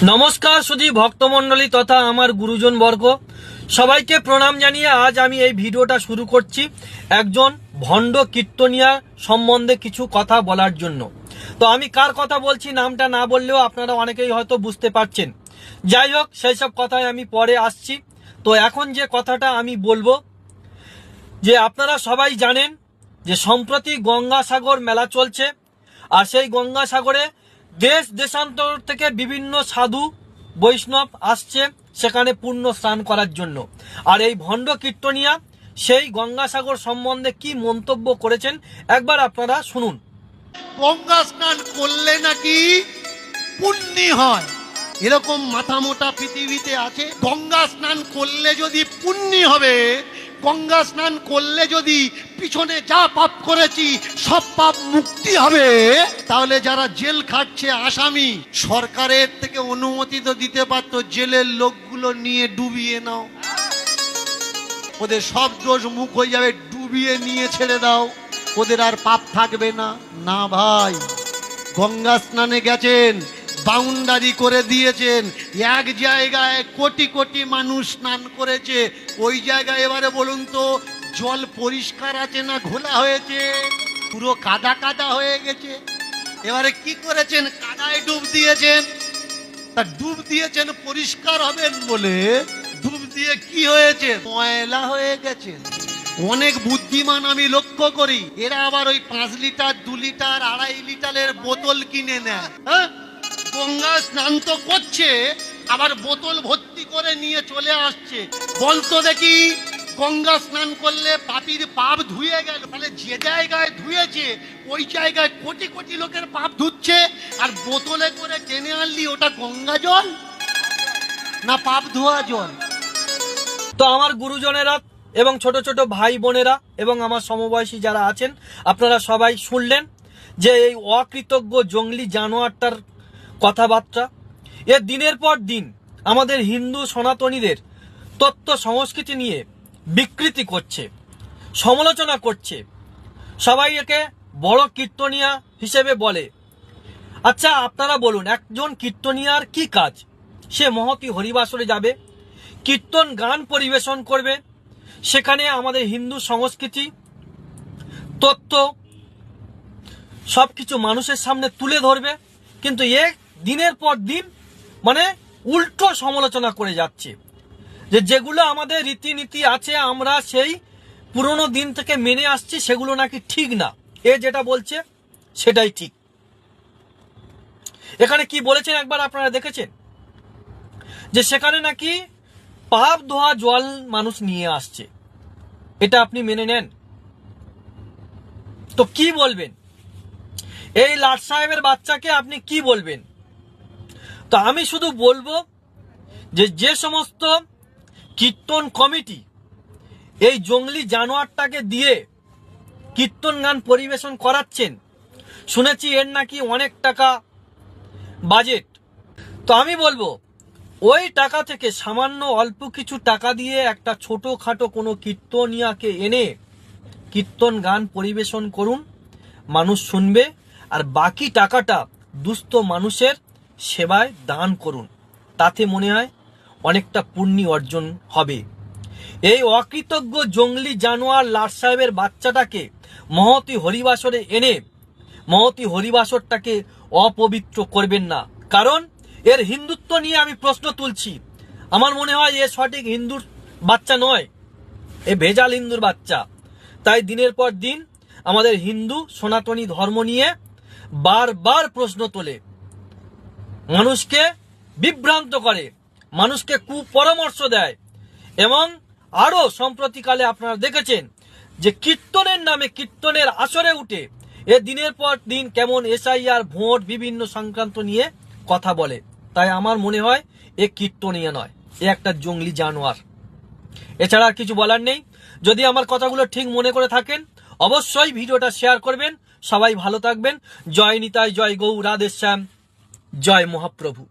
নমস্কার সুধী ভক্তমণ্ডলী তথা আমার গুরুজন বর্গ সবাইকে প্রণাম জানিয়ে আজ আমি এই ভিডিওটা শুরু করছি একজন ভণ্ড কীর্তনিয়া সম্বন্ধে কিছু কথা বলার জন্য। তো আমি কার কথা বলছি নামটা না বললেও আপনারা অনেকেই হয়তো বুঝতে পারছেন। যাই হোক, সেই সব কথায় আমি পরে আসছি। তো এখন যে কথাটা আমি বলবো, যে আপনারা সবাই জানেন যে সম্প্রতি গঙ্গাসাগর মেলা চলছে, আর সেই গঙ্গাসাগরে দেশ দেশান্তর থেকে বিভিন্ন সাধু বৈষ্ণব আসছে সেখানে পুণ্য স্নান করার জন্য। আর এই ভণ্ড কীর্তনিয়া সেই গঙ্গাসাগর সম্বন্ধে কি মন্তব্য করেছেন একবার আপনারা শুনুন। গঙ্গা স্নান করলে নাকি পুণ্যি হয়, এরকম মাথা মোটা পৃথিবীতে আছে। গঙ্গা স্নান করলে যদি পুণ্যি হবে, গঙ্গা স্নান করলে যদি পিছনে যা পাপ করেছি সব পাপ মুক্তি হবে, তাহলে যারা জেল খাটছে আসামি, সরকারের থেকে অনুমতি তো দিতে পারতো, জেলের লোকগুলো নিয়ে ডুবিয়ে নাও, ওদের সব দোষ মুখ হয়ে যাবে, ডুবিয়ে নিয়ে ছেড়ে দাও, ওদের আর পাপ থাকবে না। না ভাই, গঙ্গা স্নানে গেছেন, বাউন্ডারি করে দিয়েছেন, এক জায়গায় কোটি কোটি মানুষ স্নান করেছে, ওই জায়গায় এবারে বলুন তো জল পরিষ্কার আছে না ঘোলা হয়েছে? পুরো কাদা কাদা হয়ে গেছে। এবারে কি করেছেন? কাদায় ডুব দিয়েছেন। তা ডুব দিয়েছেন পরিষ্কার হবেন বলে, ডুব দিয়ে কি হয়েছে? ময়লা হয়ে গেছে। অনেক বুদ্ধিমান আমি লক্ষ্য করি, এরা আবার ওই 5 লিটার 2 লিটার 2.5 লিটারের বোতল কিনে নেয়। হ্যাঁ, গঙ্গা স্নান তো করছে, আবার বোতল ভর্তি করে নিয়ে চলে আসছে। বলতো দেখি, গঙ্গা স্নান করলে পাপীর পাপ ধুয়ে গেল, তাহলে যে জায়গায় ধুয়েছে ওই জায়গায় কোটি কোটি লোকের পাপ ধুচ্ছে, আর বোতলে করে টেনে আনলি ওটা গঙ্গা জল না পাপ ধোয়া জল? তো আমার গুরুজনেরা এবং ছোট ছোট ভাই বোনেরা এবং আমার সমবয়সী যারা আছেন, আপনারা সবাই শুনলেন যে এই অকৃতজ্ঞ জঙ্গলি জানোয়ারটার কথাবার্তা। এ দিনের পর দিন আমাদের হিন্দু সনাতনীদের তত্ত্ব সংস্কৃতি নিয়ে বিকৃতি করছে, সমালোচনা করছে। সবাই একে বড় কীর্তনিয়া হিসেবে বলে। আচ্ছা আপনারা বলুন, একজন কীর্তনিয়ার কি কাজ? সে মহতি হরিবাসরে যাবে, কীর্তন গান পরিবেশন করবে, সেখানে আমাদের হিন্দু সংস্কৃতি তত্ত্ব সবকিছু মানুষের সামনে তুলে ধরবে। কিন্তু এ দিনের পর দিন মানে উল্টো সমালোচনা করে যাচ্ছে, যে যেগুলো আমাদের রীতিনীতি আছে আমরা সেই পুরনো দিন থেকে মেনে আসছি সেগুলো নাকি ঠিক না। এ যেটা বলছে সেটাই ঠিক। এখানে কি বলেছেন একবার আপনারা দেখেছেন? যে সেখানে নাকি পাপ ধোয়া জল মানুষ নিয়ে আসছে, এটা আপনি মেনে নেন? তো কি বলবেন এই লাট সাহেবের বাচ্চাকে? আপনি কি বলবেন? তো আমি শুধু বলবো যে যে সমস্ত কীর্তন কমিটি এই জঙ্গলি জানোয়ারটাকে দিয়ে কীর্তন গান পরিবেশন করাচ্ছেন, শুনেছি এর নাকি অনেক টাকা বাজেট। তো আমি বলবো ওই টাকা থেকে সামান্য অল্প কিছু টাকা দিয়ে একটা ছোটখাটো কোনো কীর্তনিয়াকে এনে কীর্তন গান পরিবেশন করুন, মানুষ শুনবে, আর বাকি টাকাটা দুস্থ মানুষের সেবায় দান করুন, তাতে মনে হয় অনেকটা পুণ্য অর্জন হবে। এই অকৃতজ্ঞ জঙ্গলি জানোয়ার লাট সাহেবের বাচ্চাটাকে মহতি হরিবাসরে এনে মহতি হরিবাসরটাকে অপবিত্র করবেন না। কারণ এর হিন্দুত্ব নিয়ে আমি প্রশ্ন তুলছি। আমার মনে হয় এ সঠিক হিন্দুর বাচ্চা নয়, এ ভেজাল হিন্দুর বাচ্চা। তাই দিনের পর দিন আমাদের হিন্দু সনাতনী ধর্ম নিয়ে বারবার প্রশ্ন তোলে, মানুষকে বিভ্রান্ত করে, মানুষকে কুপরামর্শ দেয়। এবং আরো সম্প্রতিকালে আপনারা দেখেছেন যে কীর্তনের নামে কীর্তনের আসরে উঠে এ দিনের পর দিন কেমন এসআইআর ভোট বিভিন্ন সংক্রান্ত নিয়ে কথা বলে। তাই আমার মনে হয় এ কীর্তনীয় নয়, এ একটা জঙ্গলি জানোয়ার। এছাড়া আর কিছু বলার নেই। যদি আমার কথাগুলো ঠিক মনে করে থাকেন অবশ্যই ভিডিওটা শেয়ার করবেন। সবাই ভালো থাকবেন। জয় নিতাই, জয় গৌ রাধেশ্যাম, জয় মহাপ্রভু।